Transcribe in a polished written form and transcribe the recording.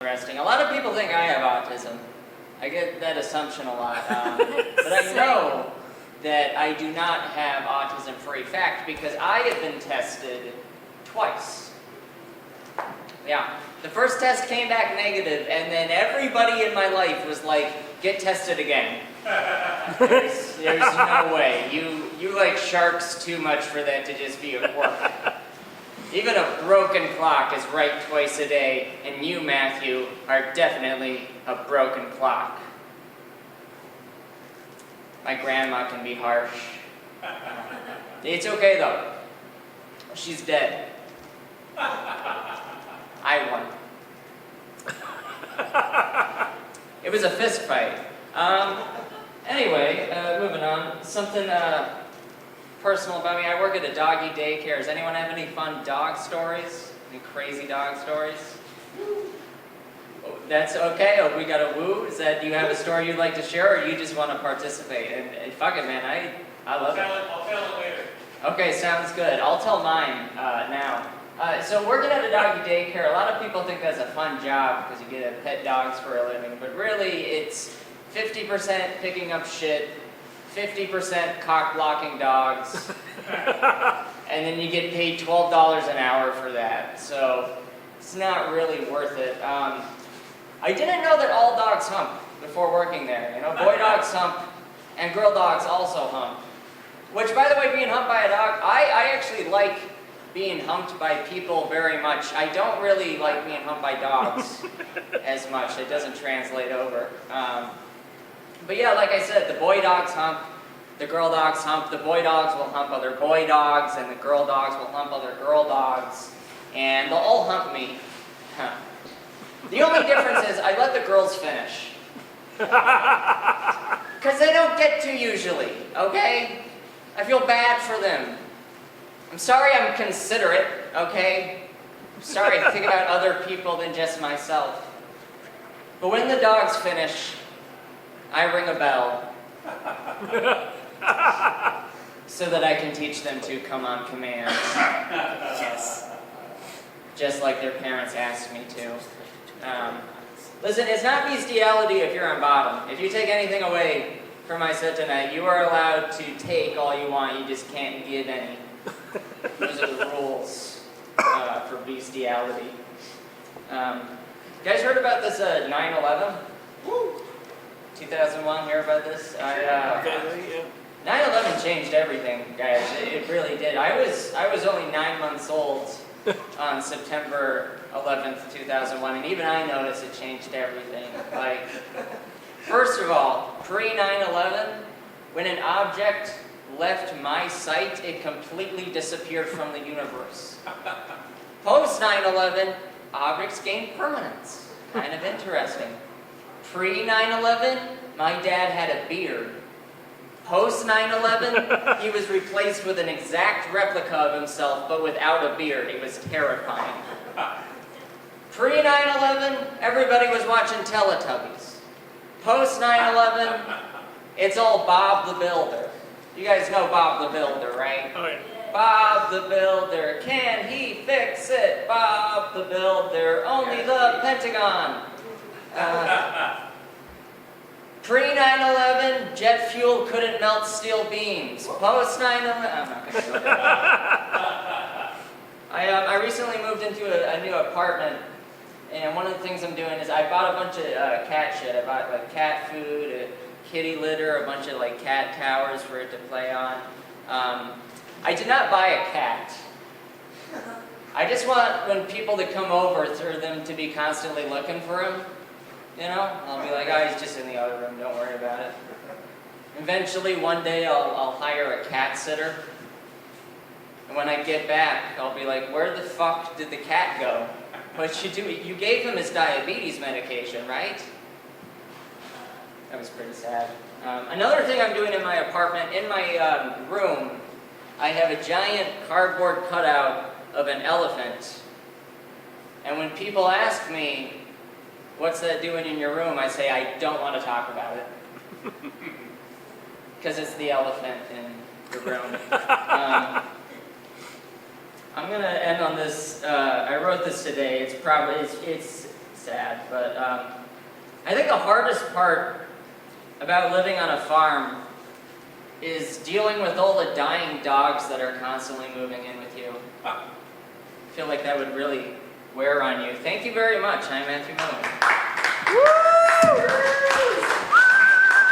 Interesting. A lot of people think I have autism. I get that assumption a lot. But I know that I do not have autism for a fact because I have been tested twice. Yeah. The first test came back negative, and then everybody in my life was like, get tested again. There's no way. You like sharks too much for that to just be a quirk. Even a broken clock is right twice a day, and you, Matthew, are definitely a broken clock. My grandma can be harsh. It's okay, though. She's dead. I won. It was a fist fight. Anyway, moving on. Something personal about me. I work at a doggy daycare. Does anyone have any fun dog stories? Any crazy dog stories? Oh, that's okay. Oh, we got a woo. Is that, do you have a story you'd like to share, or you just want to participate? And fuck it, man. I love it. I'll tell it later. Okay, sounds good. I'll tell mine now. So working at a doggy daycare, a lot of people think that's a fun job because you get to pet dogs for a living, but really it's 50% picking up shit, 50% cock-blocking dogs, and then you get paid $12 an hour for that, so it's not really worth it. I didn't know that all dogs hump before working there. You know, boy dogs hump, and girl dogs also hump. Which, by the way, being humped by a dog, I actually like being humped by people very much. I don't really like being humped by dogs as much. It doesn't translate over. But yeah, like I said, the boy dogs hump, the girl dogs hump, the boy dogs will hump other boy dogs, and the girl dogs will hump other girl dogs, and they'll all hump me. The only difference is I let the girls finish. Because they don't get to usually, okay? I feel bad for them. I'm sorry I'm considerate, okay? I'm sorry I think about other people than just myself. But when the dogs finish, I ring a bell. So that I can teach them to come on command. Yes. Just like their parents asked me to. Listen, it's not bestiality if you're on bottom. If you take anything away from my set tonight, you are allowed to take all you want, you just can't give any. Those are the rules for bestiality. You guys heard about this 9/11? Woo! 2001, hear about this? 9/11 changed everything, guys. It really did. I was only 9 months old on September 11th, 2001, and even I noticed it changed everything. Like, first of all, pre-9/11, when an object left my sight, it completely disappeared from the universe. Post 9/11, objects gained permanence. Kind of interesting. Pre 9/11, my dad had a beard. Post 9/11, he was replaced with an exact replica of himself, but without a beard. It was terrifying. Pre 9/11, everybody was watching Teletubbies. Post 9/11, it's all Bob the Builder. You guys know Bob the Builder, right? Oh, yeah. Bob the Builder, can he fix it? Bob the Builder, only the Pentagon. Pre-9/11, jet fuel couldn't melt steel beams. Post-9/11, I'm not going to go there. I recently moved into a new apartment, and one of the things I'm doing is I bought a bunch of cat shit. I bought like cat food, a kitty litter, a bunch of like cat towers for it to play on. I did not buy a cat. I just want when people to come over for them to be constantly looking for him. You know, I'll be like, oh, he's just in the other room, don't worry about it. Eventually, one day, I'll hire a cat sitter. And when I get back, I'll be like, where the fuck did the cat go? What'd you do? You gave him his diabetes medication, right? That was pretty sad. Another thing I'm doing in my apartment, in my room, I have a giant cardboard cutout of an elephant. And when people ask me, what's that doing in your room? I say, I don't want to talk about it. Because it's the elephant in the room. I'm going to end on this. I wrote this today. It's sad. But I think the hardest part about living on a farm is dealing with all the dying dogs that are constantly moving in with you. I feel like that would really wear on you. Thank you very much. I'm Matthew Milligan. Woo!